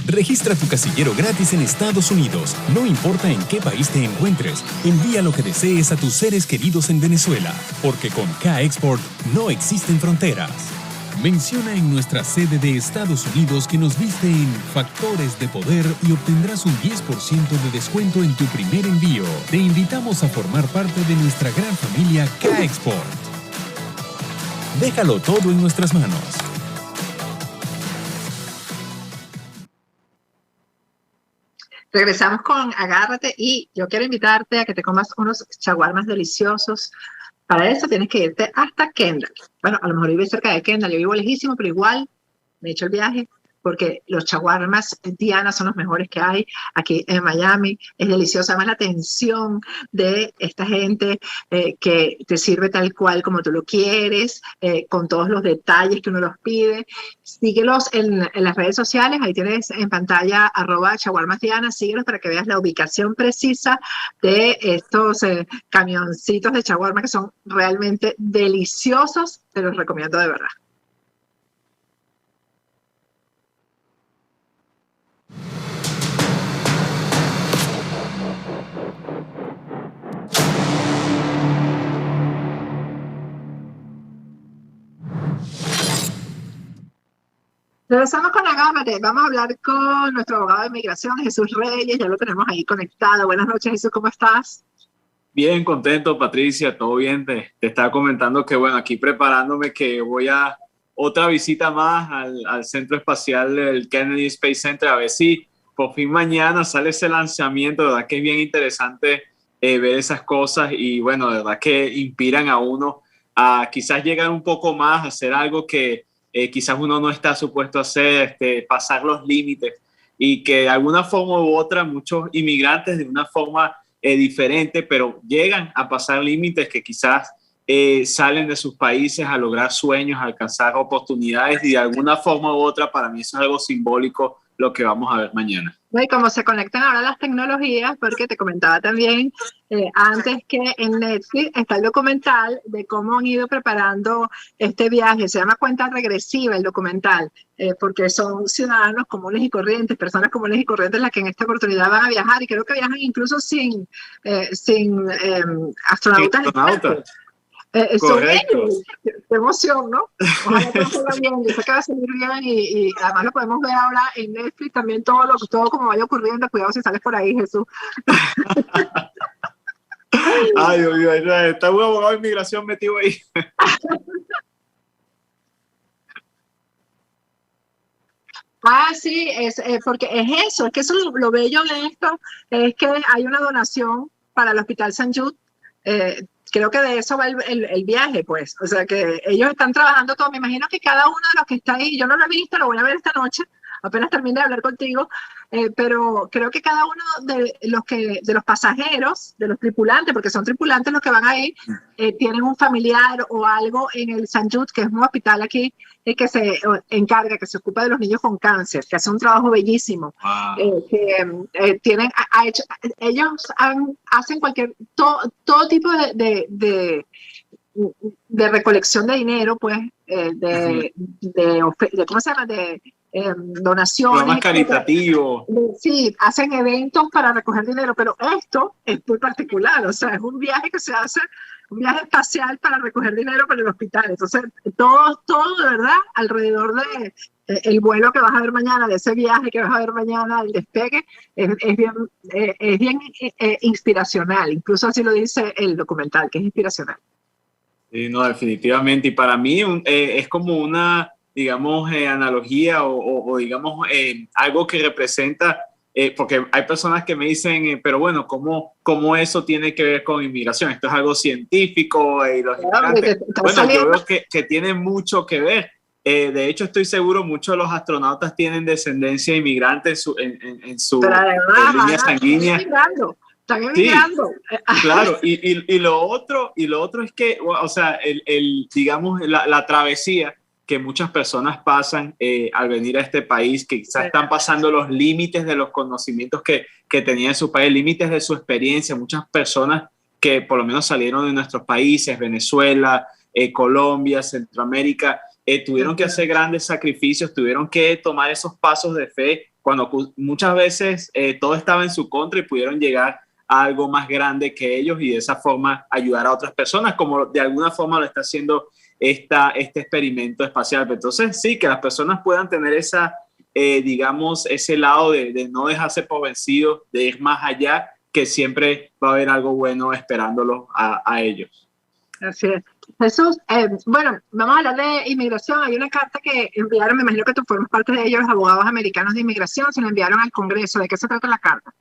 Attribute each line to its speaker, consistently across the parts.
Speaker 1: Registra tu casillero gratis en Estados Unidos. No importa en qué país te encuentres, envía lo que desees a tus seres queridos en Venezuela, porque con K-Export no existen fronteras. Menciona en nuestra sede de Estados Unidos que nos viste en Factores de Poder y obtendrás un 10% de descuento en tu primer envío. Te invitamos a formar parte de nuestra gran familia K-Export. Déjalo todo en nuestras manos.
Speaker 2: Regresamos con Agárrate y yo quiero invitarte a que te comas unos shawarmas deliciosos. Para eso tienes que irte hasta Kendall. Bueno, a lo mejor vives cerca de Kendall, yo vivo lejísimo, pero igual me he hecho el viaje porque los shawarmas Diana son los mejores que hay aquí en Miami. Es deliciosa, además la atención de esta gente que te sirve tal cual como tú lo quieres, con todos los detalles que uno los pide. Síguelos en las redes sociales, ahí tienes en pantalla @shawarmasdiana, síguelos para que veas la ubicación precisa de estos camioncitos de shawarma que son realmente deliciosos, te los recomiendo de verdad. Regresamos con Agárrate. Vamos a hablar con nuestro abogado de inmigración, Jesús Reyes. Ya lo tenemos ahí conectado. Buenas noches, Jesús, ¿cómo estás?
Speaker 3: Bien, contento, Patricia, todo bien. Te estaba comentando que, bueno, aquí preparándome que voy a otra visita más al Centro Espacial del Kennedy Space Center, a ver si por fin mañana sale ese lanzamiento. De verdad que es bien interesante ver esas cosas y, bueno, de verdad que inspiran a uno a quizás llegar un poco más, a hacer algo que quizás uno no está supuesto a hacer, pasar los límites, y que de alguna forma u otra muchos inmigrantes de una forma diferente, pero llegan a pasar límites que quizás salen de sus países a lograr sueños, a alcanzar oportunidades, y de alguna forma u otra para mí eso es algo simbólico lo que vamos a ver mañana.
Speaker 2: Y cómo se conectan ahora las tecnologías, porque te comentaba también antes que en Netflix está el documental de cómo han ido preparando este viaje. Se llama Cuenta Regresiva el documental, porque son ciudadanos comunes y corrientes, personas comunes y corrientes las que en esta oportunidad van a viajar, y creo que viajan incluso sin astronautas. Son ellos. Qué emoción, ¿no? Ojalá todo salga bien. Yo sé que va a salir bien y además lo podemos ver ahora en Netflix también, todo como vaya ocurriendo. Cuidado si sales por ahí, Jesús.
Speaker 3: Ay, Dios mío, está un abogado de inmigración metido ahí.
Speaker 2: Sí, porque es eso, es que eso lo bello de esto es que hay una donación para el Hospital St. Jude. Creo que de eso va el viaje, pues. O sea, que ellos están trabajando todo. Me imagino que cada uno de los que está ahí, yo no lo he visto, lo voy a ver esta noche, apenas termine de hablar contigo, pero creo que cada uno de los pasajeros, de los tripulantes, porque son tripulantes los que van ahí, tienen un familiar o algo en el St. Jude, que es un hospital aquí, que se encarga, que se ocupa de los niños con cáncer, que hace un trabajo bellísimo. Wow. Ellos hacen todo tipo de recolección de dinero, pues, ¿cómo se llama? Donaciones.
Speaker 3: Más caritativo.
Speaker 2: Sí, hacen eventos para recoger dinero, pero esto es muy particular, o sea, es un viaje que se hace, un viaje espacial para recoger dinero para el hospital. Entonces, todo de verdad alrededor de el vuelo que vas a ver mañana, de ese viaje que vas a ver mañana, el despegue, es bien inspiracional. Incluso así lo dice el documental, que es inspiracional.
Speaker 3: Sí, no, definitivamente. Y para mí es como una, digamos, analogía o digamos, algo que representa, porque hay personas que me dicen, pero bueno, ¿cómo eso tiene que ver con inmigración? Esto es algo científico y los inmigrantes. Bueno, yo veo que tiene mucho que ver. De hecho, estoy seguro muchos de los astronautas tienen descendencia inmigrante en su línea sanguínea.
Speaker 2: Están emigrando.
Speaker 3: Sí, claro, y lo otro es que, o sea, digamos, la travesía que muchas personas pasan al venir a este país, que quizás están pasando los límites de los conocimientos que tenían en su país, límites de su experiencia. Muchas personas que por lo menos salieron de nuestros países, Venezuela, Colombia, Centroamérica, tuvieron que hacer grandes sacrificios, tuvieron que tomar esos pasos de fe cuando muchas veces todo estaba en su contra y pudieron llegar a algo más grande que ellos y de esa forma ayudar a otras personas, como de alguna forma lo está haciendo este experimento espacial. Entonces, sí, que las personas puedan tener digamos, ese lado de no dejarse por vencidos, de ir más allá, que siempre va a haber algo bueno esperándolos a ellos.
Speaker 2: Así es. Jesús, bueno, vamos a hablar de inmigración. Hay una carta que enviaron, me imagino que tú formas parte de ellos, los abogados americanos de inmigración, se la enviaron al Congreso. ¿De qué se trata la carta?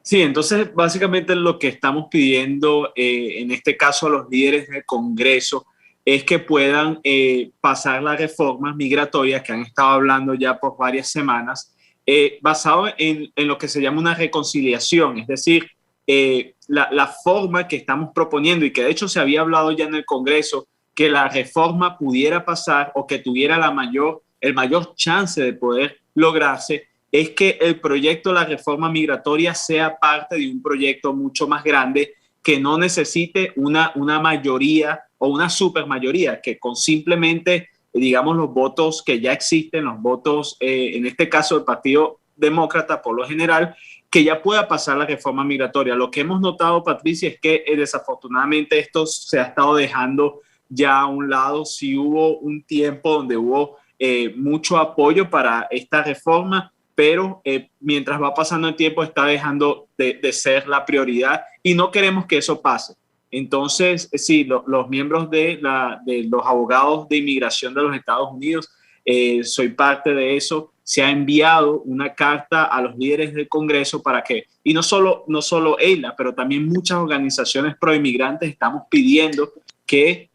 Speaker 3: Sí, entonces básicamente lo que estamos pidiendo en este caso a los líderes del Congreso es que puedan pasar las reformas migratorias que han estado hablando ya por varias semanas, basado en lo que se llama una reconciliación, es decir, la forma que estamos proponiendo y que de hecho se había hablado ya en el Congreso, que la reforma pudiera pasar o que tuviera el mayor chance de poder lograrse, es que el proyecto de la reforma migratoria sea parte de un proyecto mucho más grande que no necesite una mayoría o una supermayoría, que con simplemente, digamos, los votos que ya existen, los votos, en este caso del Partido Demócrata por lo general, que ya pueda pasar la reforma migratoria. Lo que hemos notado, Patricia, es que desafortunadamente esto se ha estado dejando ya a un lado. Sí hubo un tiempo donde hubo mucho apoyo para esta reforma, pero mientras va pasando el tiempo está dejando de ser la prioridad y no queremos que eso pase. Entonces, sí, los miembros de los abogados de inmigración de los Estados Unidos, soy parte de eso, se ha enviado una carta a los líderes del Congreso para que, y no solo EILA, pero también muchas organizaciones proinmigrantes estamos pidiendo que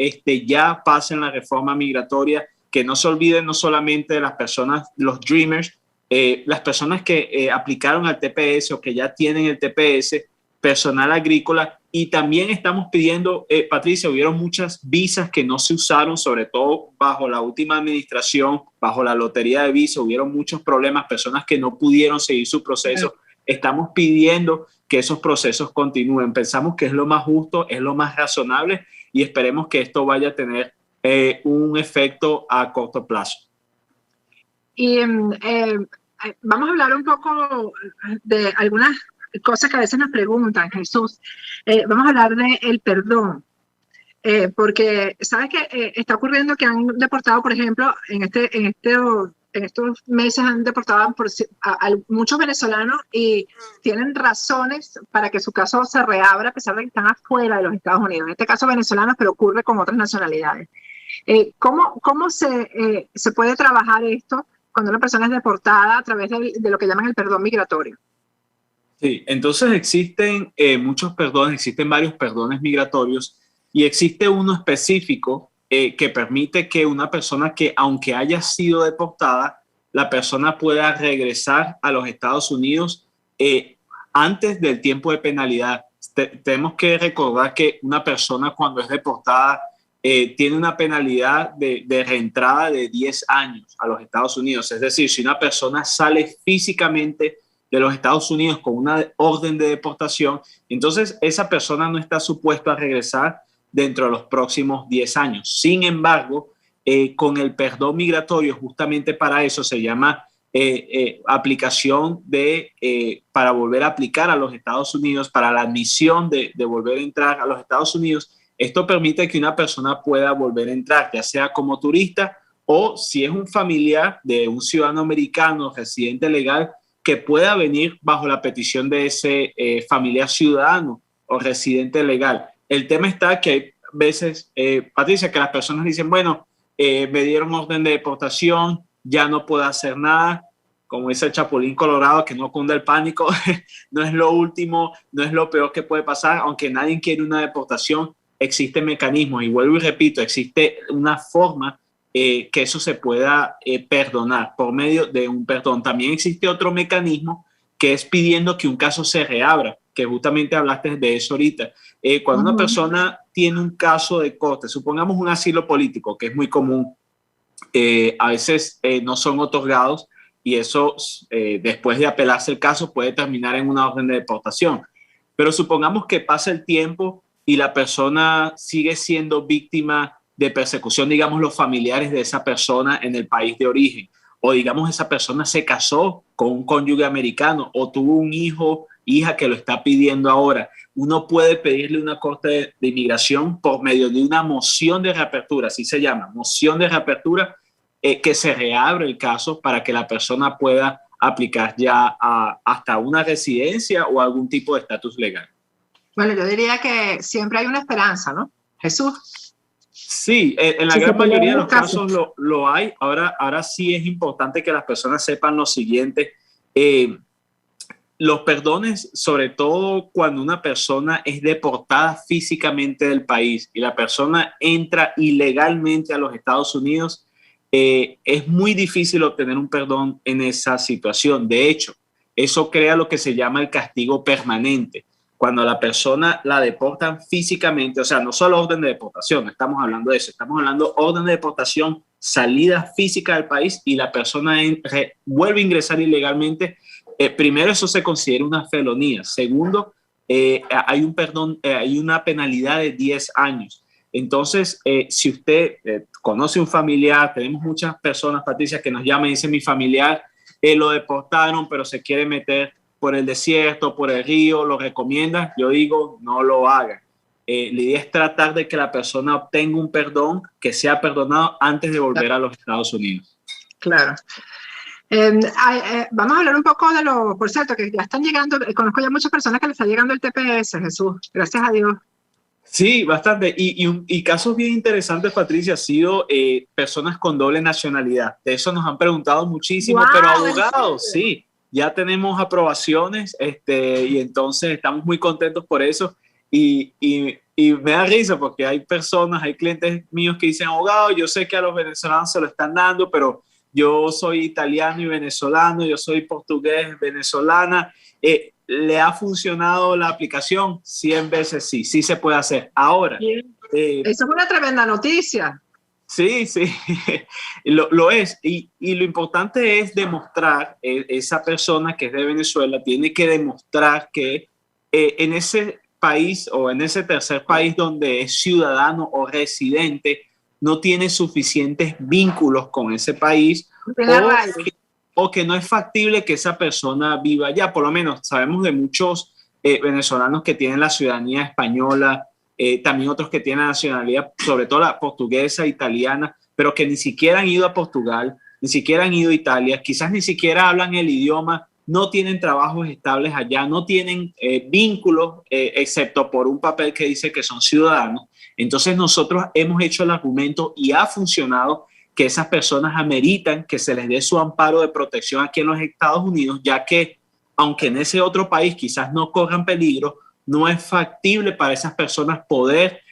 Speaker 3: ya pasen la reforma migratoria, que no se olviden no solamente de las personas, los Dreamers, las personas que aplicaron al TPS o que ya tienen el TPS, personal agrícola, y también estamos pidiendo, Patricia, hubieron muchas visas que no se usaron, sobre todo bajo la última administración, bajo la lotería de visas, hubieron muchos problemas, personas que no pudieron seguir su proceso. Estamos pidiendo que esos procesos continúen. Pensamos que es lo más justo, es lo más razonable y esperemos que esto vaya a tener un efecto a corto plazo.
Speaker 2: Y vamos a hablar un poco de algunas cosas que a veces nos preguntan, Jesús. Vamos a hablar del perdón, porque sabes que está ocurriendo que han deportado, por ejemplo, en estos meses han deportado a muchos venezolanos y tienen razones para que su caso se reabra a pesar de que están afuera de los Estados Unidos. En este caso venezolanos, pero ocurre con otras nacionalidades. ¿Cómo se puede trabajar esto cuando una persona es deportada a través de lo que llaman el perdón migratorio?
Speaker 3: Sí, entonces existen muchos perdones, existen varios perdones migratorios y existe uno específico que permite que una persona que, aunque haya sido deportada, la persona pueda regresar a los Estados Unidos antes del tiempo de penalidad. Tenemos que recordar que una persona cuando es deportada tiene una penalidad de reentrada de 10 años a los Estados Unidos. Es decir, si una persona sale físicamente de los Estados Unidos con una orden de deportación, entonces esa persona no está supuesta a regresar dentro de los próximos 10 años. Sin embargo, con el perdón migratorio, justamente para eso se llama aplicación para volver a aplicar a los Estados Unidos, para la admisión de volver a entrar a los Estados Unidos. Esto permite que una persona pueda volver a entrar, ya sea como turista o si es un familiar de un ciudadano americano residente legal, que pueda venir bajo la petición de ese familiar ciudadano o residente legal. El tema está que hay veces, Patricia, que las personas dicen, bueno, me dieron orden de deportación, ya no puedo hacer nada, como dice el Chapulín Colorado, que no cunda el pánico, no es lo último, no es lo peor que puede pasar, aunque nadie quiere una deportación, existen mecanismos, y vuelvo y repito, existe una forma que eso se pueda perdonar por medio de un perdón. También existe otro mecanismo que es pidiendo que un caso se reabra, que justamente hablaste de eso ahorita. Cuando una persona tiene un caso de corte, supongamos un asilo político, que es muy común, a veces no son otorgados y eso después de apelarse el caso puede terminar en una orden de deportación. Pero supongamos que pasa el tiempo y la persona sigue siendo víctima de persecución, digamos, los familiares de esa persona en el país de origen, o digamos esa persona se casó con un cónyuge americano o tuvo un hijo, hija que lo está pidiendo ahora. Uno puede pedirle una corte de inmigración por medio de una moción de reapertura, así se llama, moción de reapertura, que se reabre el caso para que la persona pueda aplicar ya hasta una residencia o algún tipo de estatus legal.
Speaker 2: Bueno, yo diría que siempre hay una esperanza, ¿no? Jesús.
Speaker 3: Sí, en la gran mayoría de los casos lo hay. Ahora sí es importante que las personas sepan lo siguiente. Los perdones, sobre todo cuando una persona es deportada físicamente del país y la persona entra ilegalmente a los Estados Unidos, es muy difícil obtener un perdón en esa situación. De hecho, eso crea lo que se llama el castigo permanente. Cuando a la persona la deportan físicamente, o sea, no solo orden de deportación, no estamos hablando de eso, estamos hablando de orden de deportación, salida física del país y la persona vuelve a ingresar ilegalmente. Primero, eso se considera una felonía. Segundo, hay un perdón, hay una penalidad de 10 años. Entonces, si usted conoce un familiar, tenemos muchas personas, Patricia, que nos llaman y dicen, mi familiar lo deportaron, pero se quiere meter por el desierto, por el río, lo recomiendan. Yo digo, no lo hagan. La idea es tratar de que la persona obtenga un perdón, que sea perdonado antes de volver a los Estados Unidos.
Speaker 2: Claro. Vamos a hablar un poco de lo, por cierto, que ya están llegando, conozco ya muchas personas que les está llegando el TPS, Jesús, gracias a Dios.
Speaker 3: Sí, bastante. Y casos bien interesantes, Patricia, ha sido personas con doble nacionalidad. De eso nos han preguntado muchísimo,
Speaker 2: Wow,
Speaker 3: pero abogados, sí, ya tenemos aprobaciones y entonces estamos muy contentos por eso. Y me da risa porque hay personas, hay clientes míos que dicen, abogado, yo sé que a los venezolanos se lo están dando, pero yo soy italiano y venezolano, yo soy portugués, venezolana. ¿Le ha funcionado la aplicación? 100 veces sí, sí se puede hacer. Ahora.
Speaker 2: Eso es una tremenda noticia.
Speaker 3: Sí, sí, lo es. Y lo importante es demostrar, esa persona que es de Venezuela tiene que demostrar que en ese país o en ese tercer país donde es ciudadano o residente, no tiene suficientes vínculos con ese país o que no es factible que esa persona viva allá. Por lo menos sabemos de muchos venezolanos que tienen la ciudadanía española, también otros que tienen la nacionalidad, sobre todo la portuguesa, italiana, pero que ni siquiera han ido a Portugal, ni siquiera han ido a Italia, quizás ni siquiera hablan el idioma, no tienen trabajos estables allá, no tienen vínculos, excepto por un papel que dice que son ciudadanos. Entonces nosotros hemos hecho el argumento y ha funcionado que esas personas ameritan que se les dé su amparo de protección aquí en los Estados Unidos, ya que aunque en ese otro país quizás no corran peligro, no es factible para esas personas poder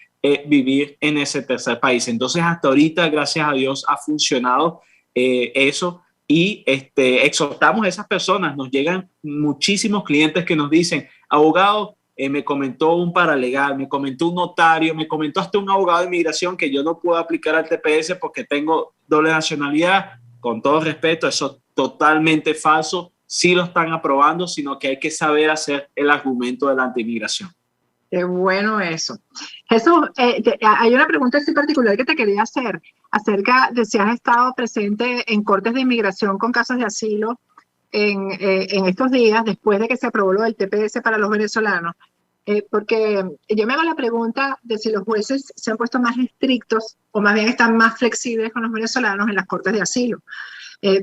Speaker 3: vivir en ese tercer país. Entonces hasta ahorita, gracias a Dios, ha funcionado eso y exhortamos a esas personas. Nos llegan muchísimos clientes que nos dicen, abogado, me comentó un paralegal, me comentó un notario, me comentó hasta un abogado de inmigración que yo no puedo aplicar al TPS porque tengo doble nacionalidad. Con todo respeto, eso es totalmente falso. Sí lo están aprobando, sino que hay que saber hacer el argumento de la anti-inmigración.
Speaker 2: Qué bueno eso. Jesús, hay una pregunta así particular que te quería hacer acerca de si has estado presente en cortes de inmigración con casos de asilo en estos días, después de que se aprobó lo del TPS para los venezolanos, porque yo me hago la pregunta de si los jueces se han puesto más estrictos o más bien están más flexibles con los venezolanos en las cortes de asilo.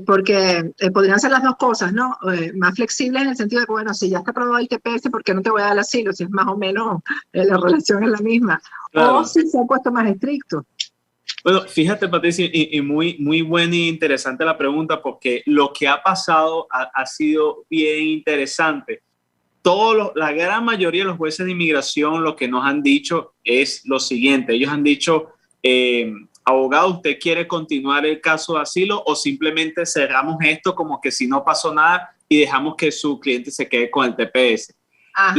Speaker 2: Porque podrían ser las dos cosas, ¿no? Más flexibles en el sentido de que, bueno, si ya está aprobado el TPS, ¿por qué no te voy a dar el asilo? Si es más o menos, la relación es la misma. Claro. O si se han puesto más estrictos.
Speaker 3: Bueno, fíjate, Patricia, y muy buena y interesante la pregunta, porque lo que ha pasado ha sido bien interesante. La gran mayoría de los jueces de inmigración lo que nos han dicho es lo siguiente. Ellos han dicho, abogado, ¿usted quiere continuar el caso de asilo o simplemente cerramos esto como que si no pasó nada y dejamos que su cliente se quede con el TPS? Ajá.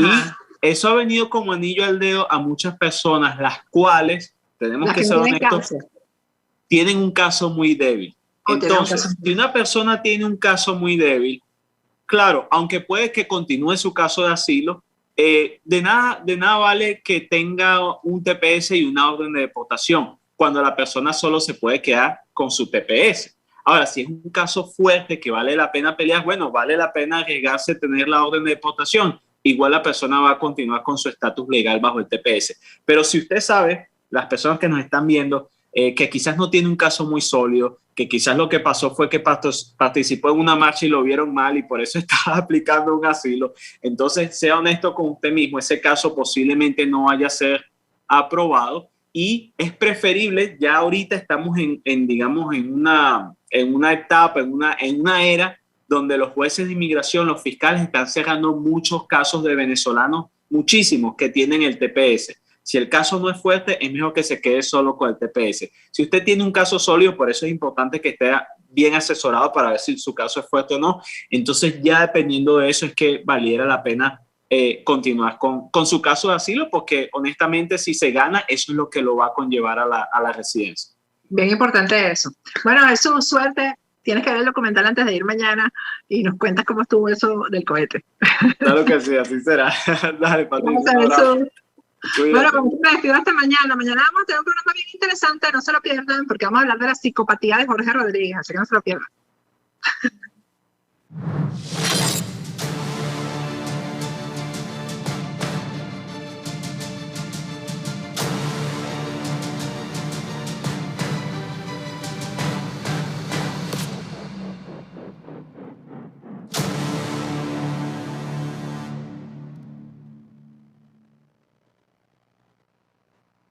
Speaker 3: Y eso ha venido como anillo al dedo a muchas personas, las cuales, tenemos que ser honestos, tienen un caso muy débil. Entonces, si una persona tiene un caso muy débil, claro, aunque puede que continúe su caso de asilo, de nada vale que tenga un TPS y una orden de deportación cuando la persona solo se puede quedar con su TPS. Ahora, si es un caso fuerte que vale la pena pelear, bueno, vale la pena arriesgarse a tener la orden de deportación. Igual la persona va a continuar con su estatus legal bajo el TPS. Pero si usted sabe, las personas que nos están viendo, que quizás no tiene un caso muy sólido, que quizás lo que pasó fue que participó en una marcha y lo vieron mal y por eso está aplicando un asilo, entonces sea honesto con usted mismo, ese caso posiblemente no vaya a ser aprobado y es preferible, ya ahorita estamos digamos, en una etapa, en una era donde los jueces de inmigración, los fiscales están cerrando muchos casos de venezolanos, muchísimos que tienen el TPS. Si el caso no es fuerte, es mejor que se quede solo con el TPS. Si usted tiene un caso sólido, por eso es importante que esté bien asesorado para ver si su caso es fuerte o no. Entonces, ya dependiendo de eso, es que valiera la pena continuar con su caso de asilo, porque honestamente, si se gana, eso es lo que lo va a conllevar a la residencia.
Speaker 2: Bien importante eso. Bueno, Jesús, suerte. Tienes que ver el documental antes de ir mañana y nos cuentas cómo estuvo eso del cohete.
Speaker 3: Claro que sí, así será. Dale, Patricia.
Speaker 2: Jesús.
Speaker 3: Cuídate.
Speaker 2: Bueno, como me despido hasta mañana. Mañana vamos a tener un programa bien interesante, no se lo pierdan, porque vamos a hablar de la psicopatía de Jorge Rodríguez, así que no se lo pierdan.